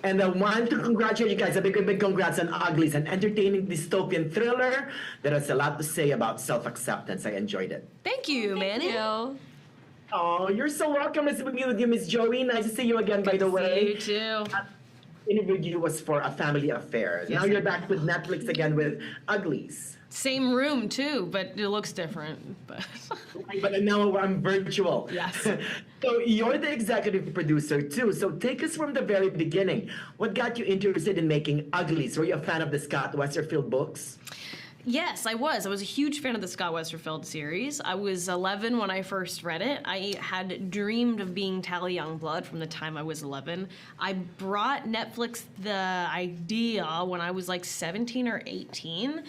And I want to congratulate you guys. A big congrats on Uglies, an entertaining dystopian thriller that has a lot to say about self-acceptance. I enjoyed it. Thank you, Manny. Thank you. Oh, you're so welcome. Nice to be with you, Miss Joey. Nice to see you again, by the way. You too. Interview was for A Family Affair. Now you're back with Netflix again with Uglies. Same room too, but it looks different. But now I'm virtual. Yes. So you're the executive producer too. So take us from the very beginning. What got you interested in making Uglies? Were you a fan of the Scott Westerfield books? yes, I was. I was a huge fan of the Scott Westerfield series. I was 11 when I first read it. I had dreamed of being Tally Youngblood from the time I was 11. I brought Netflix the idea when I was like 17 or 18.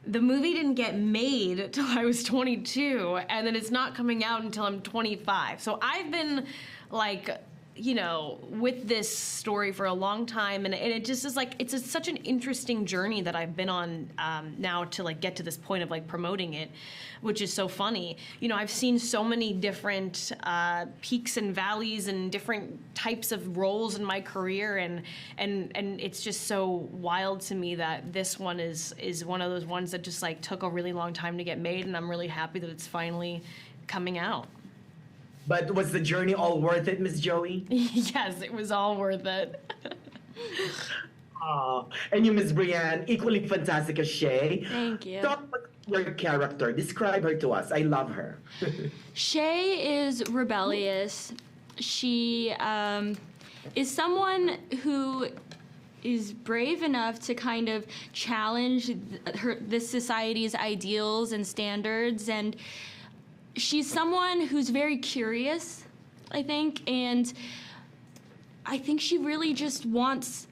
The movie didn't get made until I was 22, and then it's not coming out until I'm 25. So I've been like, you know, with this story for a long time, and it just is like, it's such an interesting journey that I've been on now to like get to this point of like promoting it, which is so funny. You know, I've seen so many different peaks and valleys and different types of roles in my career, and it's just so wild to me that this one is one of those ones that just like took a really long time to get made, and I'm really happy that it's finally coming out. But was the journey all worth it, Miss Joey? Yes, it was all worth it. And you, Miss Brianne, equally fantastic as Shay. Thank you. Talk about your character. Describe her to us. I love her. Shay is rebellious. She is someone who is brave enough to kind of challenge this society's ideals and standards, and she's someone who's very curious, I think, and I think she really just wants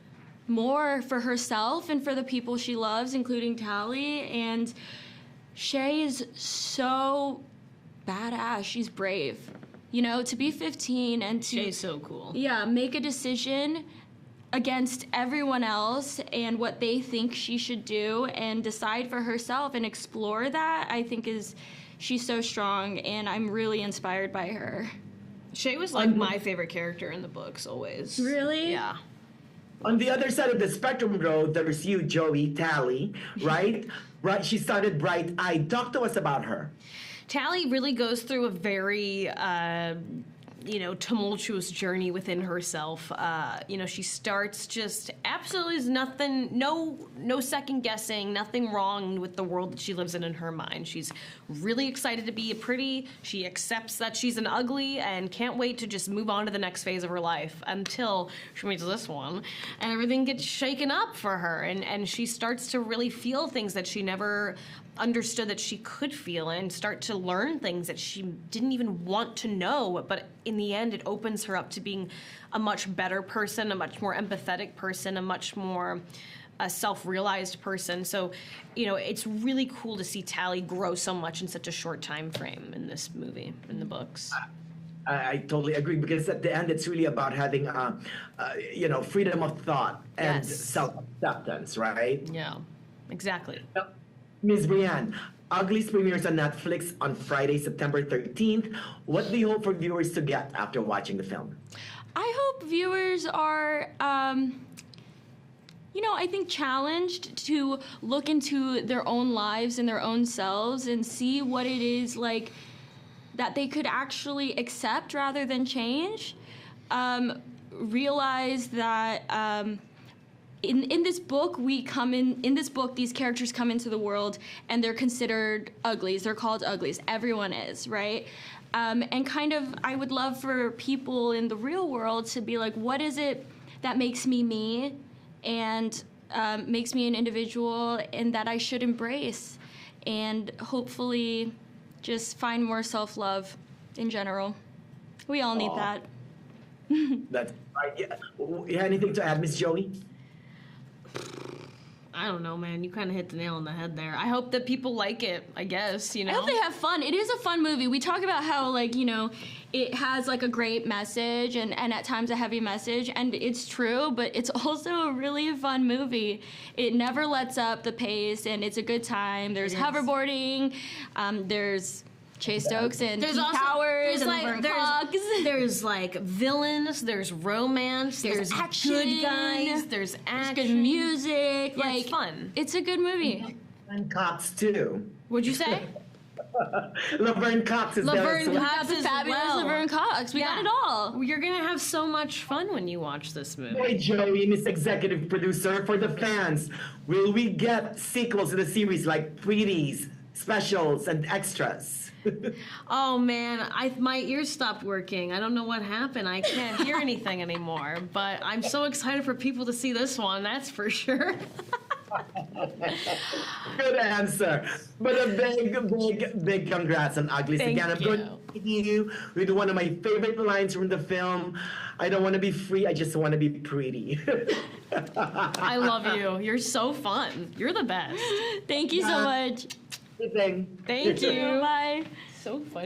more for herself and for the people she loves, including Tally. And Shay is so badass. She's brave. You know, to be 15 and to... Shay's so cool. Yeah, make a decision against everyone else and what they think she should do and decide for herself and explore that, I think is... She's so strong, and I'm really inspired by her. Shay was like my favorite character in the books, always. Really? Yeah. On the other side of the spectrum, though, there's you, Joey, Tally, right? Right. She started Bright Eye. Talk to us about her. Tally really goes through a very, tumultuous journey within herself. She starts just absolutely nothing, no second guessing, nothing wrong with the world that she lives in her mind. She's really excited to be a pretty. She accepts that she's an ugly and can't wait to just move on to the next phase of her life until she meets this one and everything gets shaken up for her, and she starts to really feel things that she never understood that she could feel, and start to learn things that she didn't even want to know, but in the end it opens her up to being a much better person, a much more empathetic person, a much more self-realized person. So, it's really cool to see Tally grow so much in such a short time frame in this movie, in the books. I totally agree, because at the end it's really about having, freedom of thought and Yes. self-acceptance, right? Yeah, exactly. Ms. Brianne, Uglies premieres on Netflix on Friday, September 13th. What do you hope for viewers to get after watching the film? I hope viewers are, I think challenged to look into their own lives and their own selves and see what it is like that they could actually accept rather than change. Realize that in this book, these characters come into the world and they're considered uglies. They're called uglies. Everyone is, right? And kind of, I would love for people in the real world to be like, what is it that makes me me and makes me an individual and that I should embrace, and hopefully just find more self-love in general. We all need that. That's right. Yeah. Anything to add, Miss Joey? I don't know, man. You kind of hit the nail on the head there. I hope that people like it, I guess, I hope they have fun. It is a fun movie. We talk about how, it has, a great message and at times a heavy message, and it's true, but it's also a really fun movie. It never lets up the pace, and it's a good time. There's hoverboarding. There's Chase Stokes and There's Keith also Powers there's and like Laverne there's, Cox. there's like villains, there's romance, there's action, good guys, there's action, good music. Yeah, like it's fun. It's a good movie. And Cox too. What'd you say? Laverne Cox is Laverne there. Cox The as fabulous well. Laverne Cox. We got it all. You're gonna have so much fun when you watch this movie. Hey Joey, Miss Executive Producer, for the fans, will we get sequels to the series like Pretties, specials, and extras? Oh man, my ears stopped working. I don't know what happened. I can't hear anything anymore. But I'm so excited for people to see this one. That's for sure. Good answer. But a big congrats on Uglies. Thank Again, I'm you. going to leave you with one of my favorite lines from the film. I don't want to be free, I just want to be pretty. I love you. You're so fun. You're the best. Thank you so much. Good thing. Thank you. Bye. So fun.